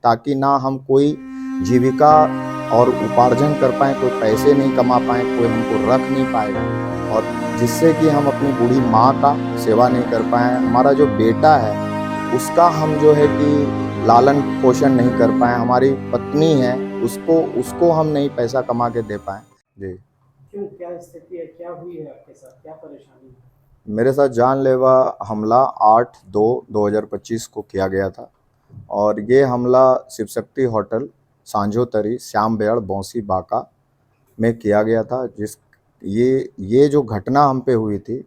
ताकि ना हम कोई जीविका और उपार्जन कर पाएँ, कोई पैसे नहीं कमा पाएँ, कोई हमको रख नहीं पाएगा और जिससे कि हम अपनी बूढ़ी माँ का सेवा नहीं कर पाएँ। हमारा जो बेटा है उसका हम जो है कि लालन पोषण नहीं कर पाएँ, हमारी पत्नी है उसको उसको हम नहीं पैसा कमा के दे पाएँ। जी। क्यों, क्या स्थिति है, क्या हुई है आपके साथ, क्या परेशानी है? मेरे साथ जानलेवा हमला 8/2/2025 को किया गया था और ये हमला शिव शक्ति होटल सांझोतरी श्याम बेहड़ बौंसी बांका में किया गया था। ये जो घटना हम पे हुई थी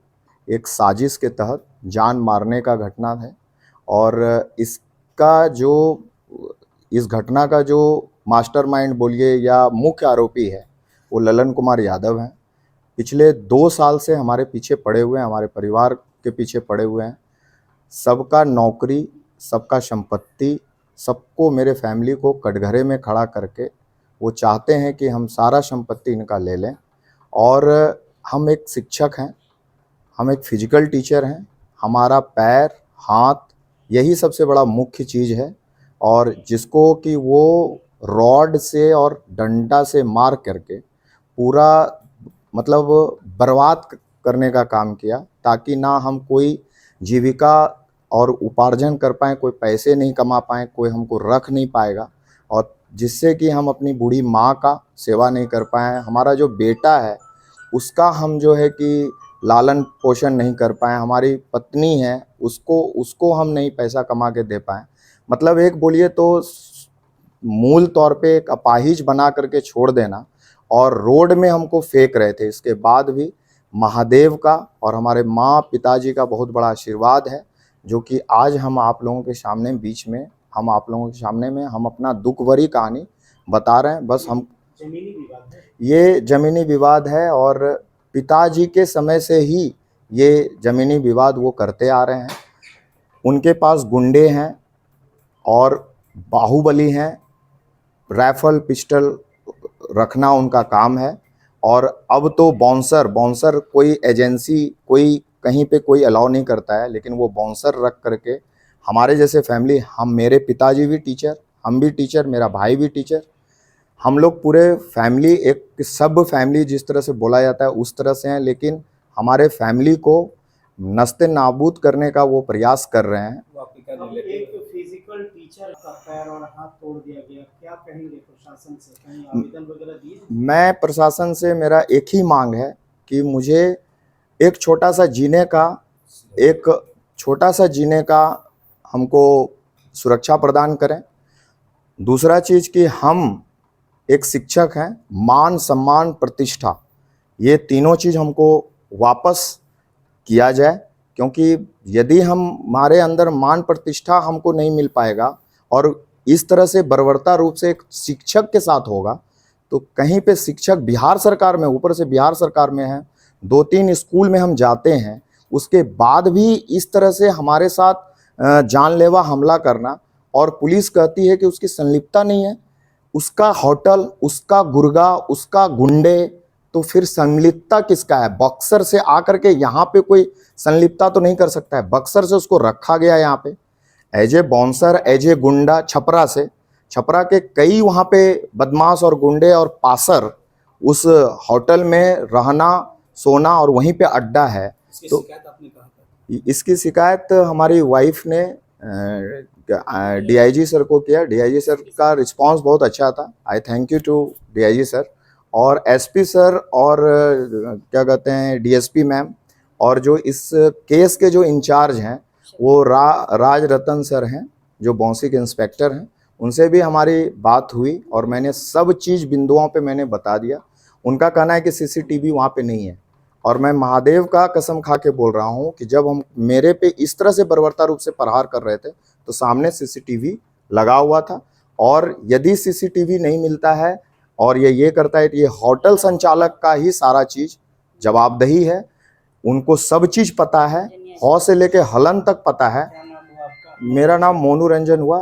एक साजिश के तहत जान मारने का घटना है और इस घटना का जो मास्टरमाइंड बोलिए या मुख्य आरोपी है वो ललन कुमार यादव हैं। पिछले 2 साल से हमारे पीछे पड़े हुए हैं, हमारे परिवार के पीछे पड़े हुए हैं। सबका नौकरी, सबका संपत्ति, सबको मेरे फैमिली को कटघरे में खड़ा करके वो चाहते हैं कि हम सारा संपत्ति इनका ले लें। और हम एक शिक्षक हैं, हम एक फिजिकल टीचर हैं, हमारा पैर, हाथ यही सबसे बड़ा मुख्य चीज़ है और जिसको कि वो रॉड से और डंडा से मार करके पूरा मतलब बर्बाद करने का काम किया ताकि ना हम कोई जीविका और उपार्जन कर पाएँ, कोई पैसे नहीं कमा पाएँ, कोई हमको रख नहीं पाएगा और जिससे कि हम अपनी बूढ़ी माँ का सेवा नहीं कर पाएँ। हमारा जो बेटा है उसका हम जो है कि लालन पोषण नहीं कर पाएँ, हमारी पत्नी है उसको उसको हम नहीं पैसा कमा के दे पाएँ। मतलब एक बोलिए तो मूल तौर पे एक अपाहिज बना करके छोड़ देना और रोड में हमको फेंक रहे थे। इसके बाद भी महादेव का और हमारे माँ पिताजी का बहुत बड़ा आशीर्वाद है जो कि आज हम आप लोगों के सामने हम आप लोगों के सामने में हम अपना दुख भरी कहानी बता रहे हैं। बस हम जमीनी विवाद है? ये ज़मीनी विवाद है और पिताजी के समय से ही ये ज़मीनी विवाद वो करते आ रहे हैं। उनके पास गुंडे हैं और बाहुबली हैं, राइफल पिस्टल रखना उनका काम है और अब तो बाउंसर कोई एजेंसी कोई कहीं पे कोई अलाउ नहीं करता है, लेकिन वो बाउंसर रख करके हमारे जैसे फैमिली, हम मेरे पिताजी भी टीचर, हम भी टीचर, मेरा भाई भी टीचर, हम लोग पूरे फैमिली एक सब फैमिली जिस तरह से बोला जाता है उस तरह से हैं, लेकिन हमारे फैमिली को नस्ते नाबूद करने का वो प्रयास कर रहे हैं। अब एक फिजिकल टीचर का पैर और हाथ तोड़ दिया गया, क्या कहेंगे प्रशासन से? कहीं आवेदन वगैरह दिए? मैं प्रशासन से मेरा एक ही मांग है कि मुझे एक छोटा सा जीने का हमको सुरक्षा प्रदान करें। दूसरा चीज़ कि हम एक शिक्षक हैं, मान सम्मान प्रतिष्ठा ये तीनों चीज़ हमको वापस किया जाए, क्योंकि यदि हमारे अंदर मान प्रतिष्ठा हमको नहीं मिल पाएगा और इस तरह से बर्बरता रूप से एक शिक्षक के साथ होगा तो कहीं पे शिक्षक बिहार सरकार में, ऊपर से बिहार सरकार में है, 2-3 स्कूल में हम जाते हैं, उसके बाद भी इस तरह से हमारे साथ जानलेवा हमला करना और पुलिस कहती है कि उसकी संलिप्तता नहीं है, उसका होटल, उसका गुर्गा, उसका गुंडे, तो फिर संलिप्तता किसका है? बक्सर से आकर के यहाँ पे कोई संलिप्तता तो नहीं कर सकता है। बक्सर से उसको रखा गया यहाँ पे as a bouncer, as a गुंडा, छपरा के कई वहाँ पे बदमाश और गुंडे और पासर उस होटल में रहना, सोना और वहीं पे अड्डा है। तो शिकायत आपने कहा था? इसकी शिकायत हमारी वाइफ ने डीआईजी सर को किया। डीआईजी सर का रिस्पांस बहुत अच्छा था। I thank you to DIG sir और एसपी सर और क्या कहते हैं डीएसपी मैम और जो इस केस के जो इंचार्ज हैं वो राज रतन सर हैं जो बौंसी के इंस्पेक्टर हैं। उनसे भी हमारी बात हुई और मैंने सब चीज़ बिंदुओं पे मैंने बता दिया। उनका कहना है कि सीसीटीवी वहाँ पे नहीं है और मैं महादेव का कसम खा के बोल रहा हूँ कि जब हम मेरे पे इस तरह से बर्बरता रूप से प्रहार कर रहे थे तो सामने सीसीटीवी लगा हुआ था और यदि सीसीटीवी नहीं मिलता है और ये करता है तो ये होटल संचालक का ही सारा चीज़ जवाबदेही है। उनको सब चीज़ पता है, हौ से लेके हलन तक पता है। क्या नाम हुआ आपका? मेरा नाम मोनू रंजन हुआ।